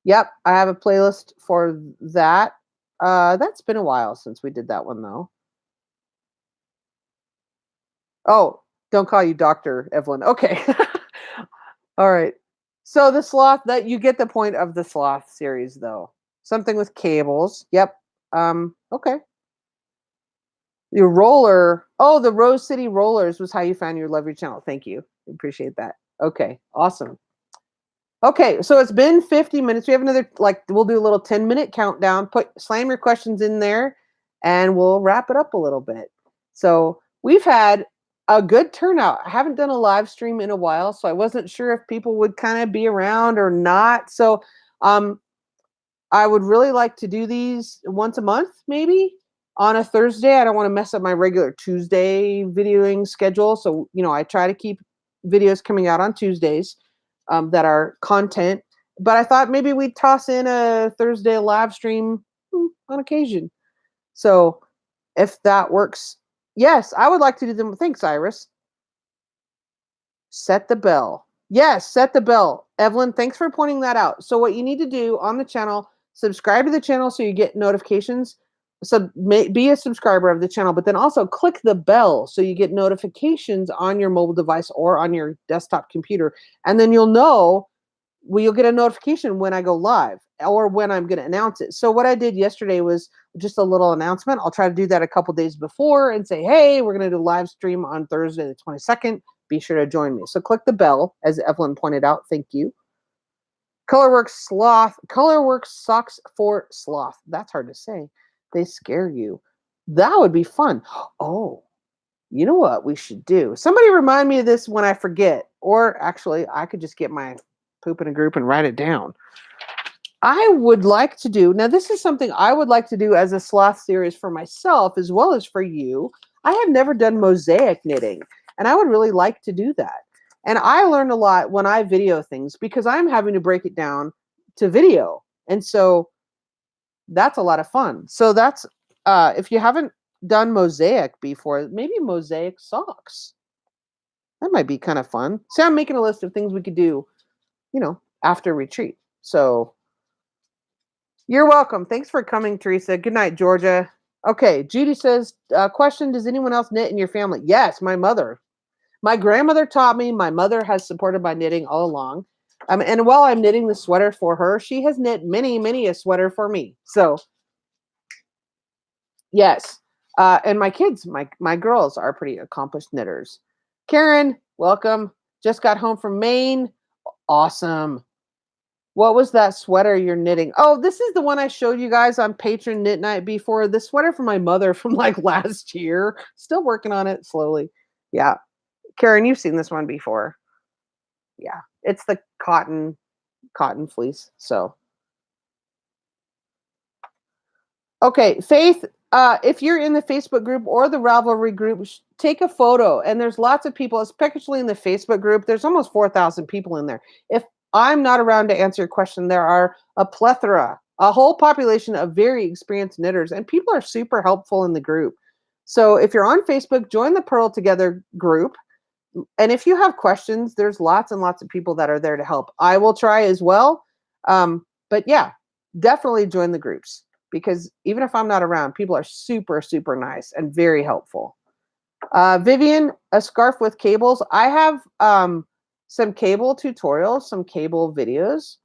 Yep, I have a playlist for that. That's been a while since we did that one, though. Oh, don't call you Dr. Evelyn. Okay. All right. So the sloth, that you get the point of the sloth series, though. Something with cables. Yep. Okay. Your roller. Oh, the Rose City Rollers was how you found your Love Your Channel. Thank you. Appreciate that. Okay. Awesome. Okay. So it's been 50 minutes. We have another, we'll do a little 10-minute countdown. Slam your questions in there and we'll wrap it up a little bit. So we've had a good turnout. I haven't done a live stream in a while, so I wasn't sure if people would kind of be around or not. So I would really like to do these once a month, maybe on a Thursday. I don't want to mess up my regular Tuesday videoing schedule. So, I try to keep videos coming out on Tuesdays that are content. But I thought maybe we'd toss in a Thursday live stream on occasion. So if that works, yes, I would like to do them. Thanks, Iris. Set the bell. Yes, set the bell. Evelyn, thanks for pointing that out. So what you need to do on the channel, subscribe to the channel so you get notifications. So be a subscriber of the channel, but then also click the bell so you get notifications on your mobile device or on your desktop computer. And then you'll know, you'll get a notification when I go live or when I'm going to announce it. So what I did yesterday was just a little announcement. I'll try to do that a couple days before and say, hey, we're going to do a live stream on Thursday the 22nd. Be sure to join me. So click the bell, as Evelyn pointed out. Thank you. Colorworks Sloth. Colorworks Socks for Sloth. That's hard to say. They scare you. That would be fun. Oh, you know what we should do? Somebody remind me of this when I forget. Or actually, I could just get my poop in a group and write it down. I would like to do, now this is something I would like to do as a sloth series for myself as well as for you. I have never done mosaic knitting, and I would really like to do that. And I learn a lot when I video things because I'm having to break it down to video. And so that's a lot of fun. So that's, if you haven't done mosaic before, maybe mosaic socks. That might be kind of fun. So I'm making a list of things we could do, after retreat. So you're welcome. Thanks for coming, Teresa. Good night, Georgia. Okay, Judy says, question, does anyone else knit in your family? Yes, my mother. My grandmother taught me. My mother has supported my knitting all along. And while I'm knitting the sweater for her, she has knit many a sweater for me. So, yes. And my kids, my girls are pretty accomplished knitters. Karen, welcome. Just got home from Maine. Awesome. What was that sweater you're knitting? Oh, this is the one I showed you guys on Patron Knit Night before. The sweater for my mother from last year. Still working on it slowly. Yeah. Karen, you've seen this one before. Yeah. It's the cotton fleece. So. Okay. Faith, if you're in the Facebook group or the Ravelry group, take a photo. And there's lots of people, especially in the Facebook group. There's almost 4,000 people in there. If I'm not around to answer your question, there are a plethora, a whole population of very experienced knitters, and people are super helpful in the group. So if you're on Facebook, join the Purl Together group. And if you have questions, there's lots and lots of people that are there to help. I will try as well. But yeah, definitely join the groups because even if I'm not around, people are super, super nice and very helpful. Vivian, a scarf with cables. I have some cable tutorials, some cable videos.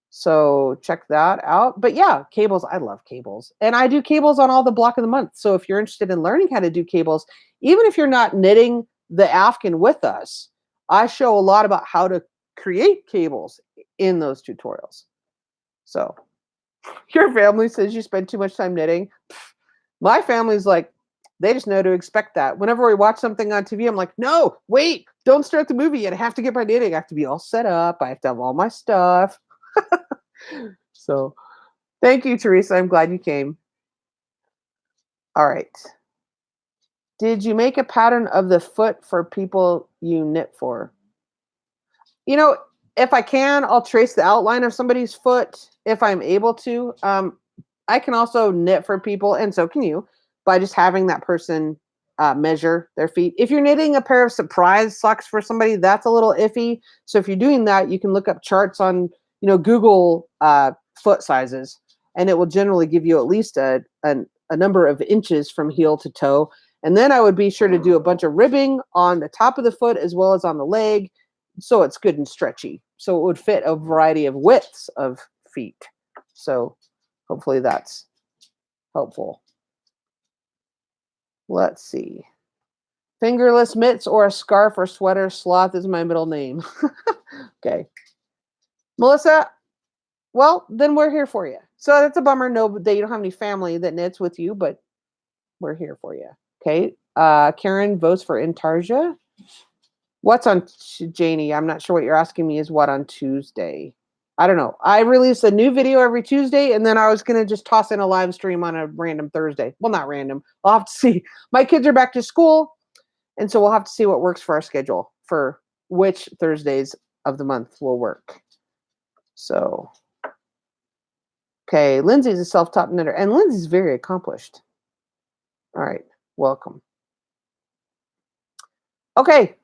So check that out. But yeah, cables, I love cables. And I do cables on all the block of the month. So if you're interested in learning how to do cables, even if you're not knitting the Afghan with us, I show a lot about how to create cables in those tutorials. So your family says you spend too much time knitting. My family's like, They just know to expect that. Whenever we watch something on TV, I'm like, no, wait, don't start the movie yet. I have to get my knitting. I have to be all set up. I have to have all my stuff. So thank you, Teresa. I'm glad you came. All right. Did you make a pattern of the foot for people you knit for? You know, if I can, I'll trace the outline of somebody's foot if I'm able to. I can also knit for people, and so can you, by just having that person measure their feet. If you're knitting a pair of surprise socks for somebody, that's a little iffy. So if you're doing that, you can look up charts on, Google foot sizes, and it will generally give you at least a number of inches from heel to toe. And then I would be sure to do a bunch of ribbing on the top of the foot as well as on the leg, so it's good and stretchy. So it would fit a variety of widths of feet. So hopefully that's helpful. Let's see. Fingerless mitts or a scarf or sweater. Sloth is my middle name. Okay. Melissa, well, then we're here for you. So that's a bummer. No, that you don't have any family that knits with you, but we're here for you. Okay. Karen votes for Intarsia. What's on Janie? I'm not sure what you're asking me is what on Tuesday. I don't know. I release a new video every Tuesday, and then I was going to just toss in a live stream on a random Thursday. Well, not random. I'll have to see. My kids are back to school, and so we'll have to see what works for our schedule for which Thursdays of the month will work. So, okay, Lindsay's a self-taught knitter, and Lindsay's very accomplished. All right, welcome. Okay.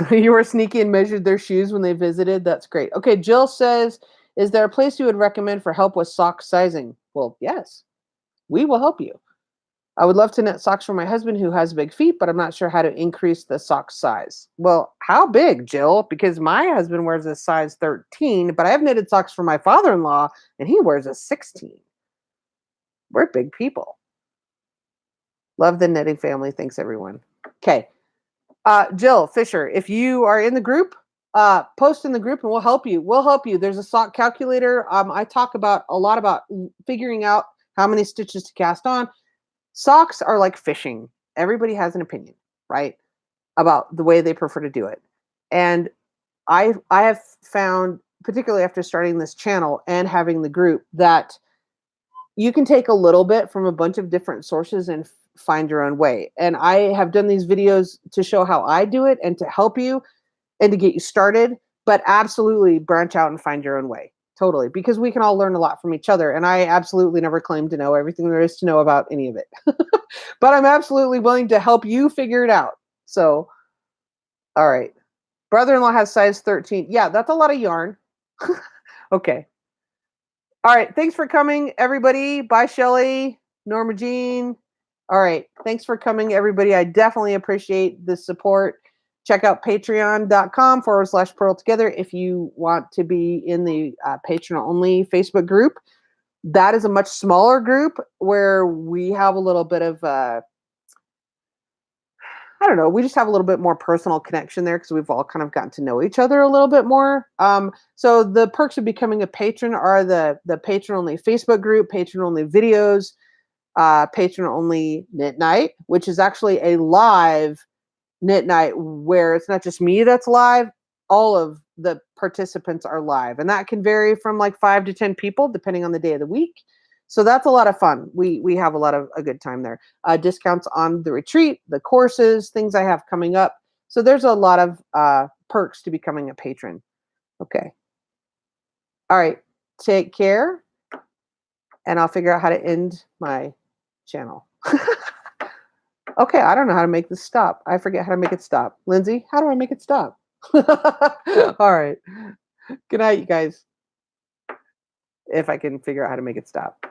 You were sneaky and measured their shoes when they visited. That's great. Okay, Jill says, is there a place you would recommend for help with sock sizing? Well, yes, we will help you. I would love to knit socks for my husband who has big feet, but I'm not sure how to increase the sock size. Well, how big, Jill? Because my husband wears a size 13, but I have knitted socks for my father-in-law, and he wears a 16. We're big people. Love the knitting family. Thanks, everyone. Okay. Jill Fisher, if you are in the group, post in the group and we'll help you. We'll help you. There's a sock calculator. I talk a lot about figuring out how many stitches to cast on. Socks are like fishing. Everybody has an opinion, right, about the way they prefer to do it. And I have found, particularly after starting this channel and having the group, that you can take a little bit from a bunch of different sources and find your own way. And I have done these videos to show how I do it and to help you and to get you started, but absolutely branch out and find your own way. Totally. Because we can all learn a lot from each other. And I absolutely never claim to know everything there is to know about any of it, but I'm absolutely willing to help you figure it out. So, all right. Brother-in-law has size 13. Yeah, that's a lot of yarn. Okay. All right. Thanks for coming, everybody. Bye, Shelly, Norma Jean. All right. Thanks for coming, everybody. I definitely appreciate the support. Check out patreon.com/Purl Together if you want to be in the patron-only Facebook group. That is a much smaller group where we have a little bit of, I don't know, we just have a little bit more personal connection there because we've all kind of gotten to know each other a little bit more. So the perks of becoming a patron are the patron-only Facebook group, patron-only videos, patron-only knit night, which is actually a live knit night where it's not just me that's live, all of the participants are live, and that can vary from like 5 to 10 people depending on the day of the week. So that's a lot of fun. We have a good time there. Discounts on the retreat, the courses, things I have coming up. So there's a lot of perks to becoming a patron. Okay. All right. Take care, and I'll figure out how to end my channel. Okay, I don't know how to make this stop. I forget how to make it stop. Lindsay, how do I make it stop? All right. Good night, you guys. If I can figure out how to make it stop.